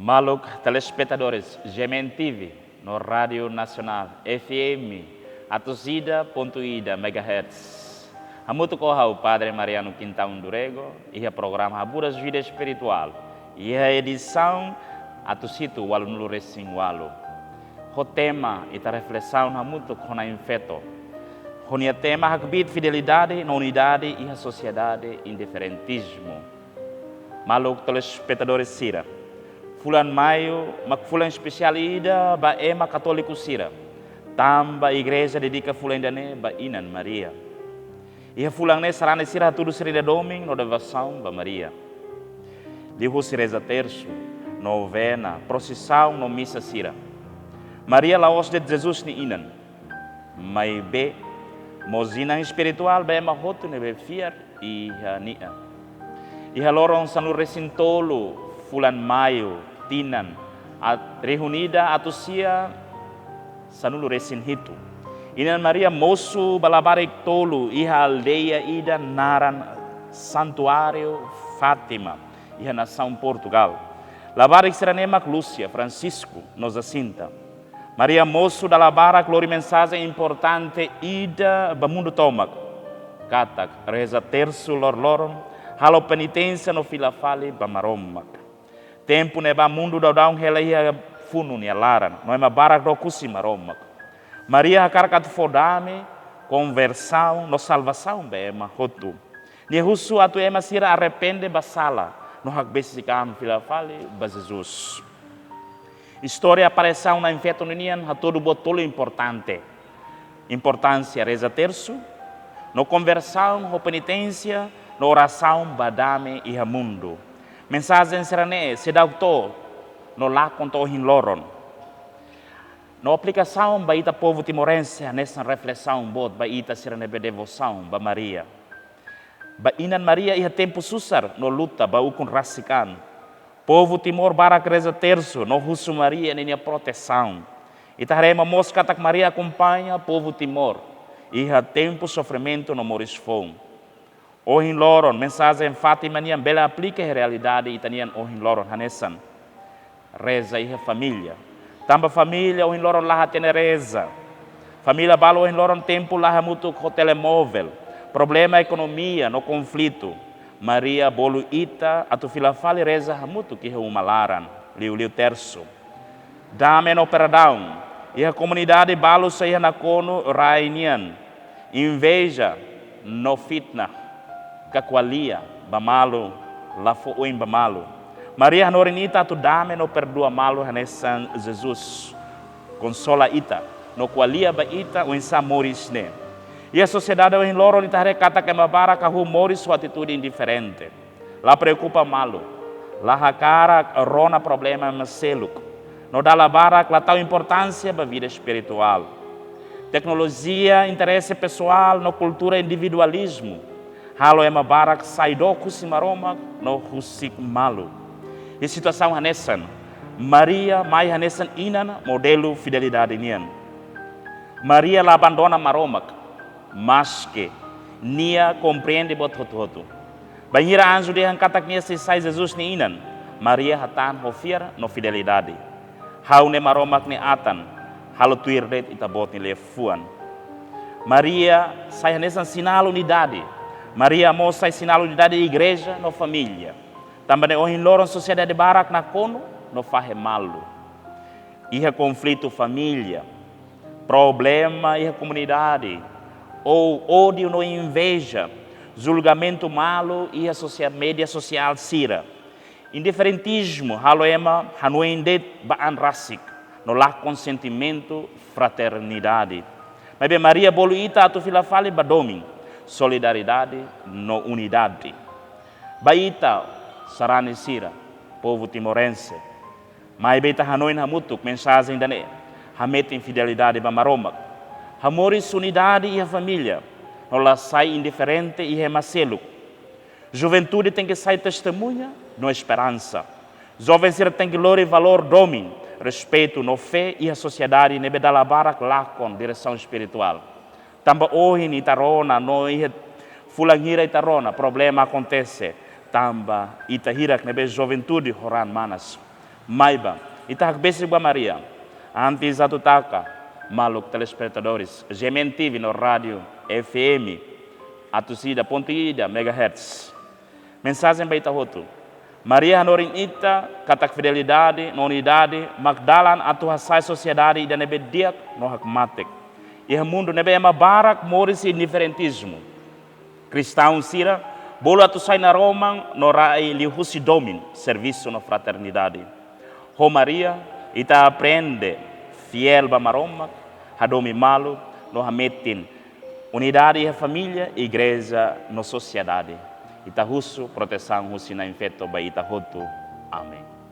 Maluk telespectadores Gemen TV no Rádio Nacional FM Atuzida.ida MHz. Hamutu koha o Padre Mariano Quintão Durego e o programa Haburas Vida Espiritual e a edição Atusitu Walu Nulu Recim Walu. O tema e a reflexão hamutu kona infeto. O tema hakbit fidelidade na unidade e a sociedade indiferentismo. Maluk telespectadores Sira. Fulan maio, mak fulan especial ida ba ema católico Sira. Tamba igreja dedica fulan dane ba Inan Maria. E fulan ne sarane Sira tudo serida doming no devoção ba Maria. Lihu reza terço, novena, procissão no missa Sira. Maria laos de Jesus ni Inan. Mai be mozina espiritual ba ema hotu ne be fiar e nia. E lorong sanu resintolo fulan maio tinan reunida atusia sanulu resin hitu. Inan Maria moço balabarik tolo iha aldeia ida naran santuário Fátima iha nação Portugal. Labarik seranemak Lúcia Francisco nos Jacinta. Maria moço da labarak lori mensagem importante ida bamundo tomak. Katak reza terço lor halo penitência no filafali bamaromak. Tempo neba mundo daudang hela funu ni alaran, não é uma barak do kusimaromak. Maria hakarkat fodame, conversão, no salvação bema hotu. Ni husu atu ema sira arrepende basala, no hakbesikam filafali ba Jesus. História aparição na infeto ninian ha todo botolo importante. Importância reza terço, no conversão, no penitência, no oração badame e mundo. Mensagem serane se dautor no lá contou hin loron. No aplicação baita povo timorense nessa reflexão bot baita serane be devoção ba Maria. Ba Inan Maria ia tempo susar no luta ba ukun rasikan. Povo Timor barak reza terço no husu Maria nenia proteção. Itarema mosca tak Maria acompanha povo Timor. Ia tempo sofrimento no morisfom. Ohin loron, mensagem Fátima nian bela aplica a realidade itanian ohin loron hanesan. Reza e família. Tamba família ohin loron laha tene reza. Família balo ohin loron tempo laha mutu ko telemóvel. Problema economia no conflito. Maria bolu ita atu filafali reza hamutu ki humalaran. Liu terço. Dame no perdão. E a comunidade balo saia na cono rainian. Inveja no fitna. Kakwalia, bamalo, lafo oin bamalo. Maria norinita tu dame no perdoa malo hanesan Jesus. Consola ita, no qualia ba ita o insa moris ne. E a sociedade o loro ni tare kata que mabara kahu moris sua atitude indiferente. La preocupa malo. La hakara rona problema maseluk. No dá la bara la tal importância ba vida espiritual. Tecnologia, interesse pessoal, no cultura individualismo. Halo ema barak saido kusimaroma no husik malu. E situação hanesan. Maria mai hanesan inan modelo fidelidade nian. Maria la abandona maromak. Mas que nia compreende bot hotu. Banhira anjo de hankatak nia se sai Jesus ni inan. Maria hatan hofir no fidelidade. Hau ne maromak ni atan. Halo tuirdet itabot ni lefuan. Maria sai hanesan sinal unidade. Maria mostra sinal unidade de igreja no família. Também o loron sociedade barak na cono no fahe malo. E conflito família, problema e comunidade, ou ódio no inveja, julgamento malo e a média social sira. Indiferentismo, haloema, hanuendet baan rasik, no lá consentimento, fraternidade. Mas bem, Maria boluita atu filafali badoming. Solidariedade no unidade. Baita sarane sira, povo timorense. Mai beta hanoin hamutuk mensagem dane. Hamet infidelidade bamaromak. Hamoris unidade e a família. No la sai indiferente e remaseluk. Juventude tem que sair testemunha no esperança. Jovem sira tem que lore valor domin, respeito no fé e a sociedade nebe dalabarak lá com direção espiritual. Tamba ohin itarona, no fulangira itarona, problema acontece. Tamba itahirak nebe juventude horan manas. Maiba, itakbesi ba Maria, antes atutaka, maluk telespectadores, GMTV no rádio FM, atusida.ida megahertz. Mensagem baita roto. Maria hanorin ita, katak fidelidade, na unidade, magdalan atu hasai sociedade da nebe diak no hakmatek. E o mundo nebe ema barak moris indiferentismo. Cristão sira, bolo atu sai na Roma, no rai li husi domin, serviço no fraternidade. Ho Maria, ita aprende, fiel ba maroma, hadomi malu, no hametin, unidade e família, igreja no sociedade. Ita husu, proteção husi na infeto ba ita hotu. Amém.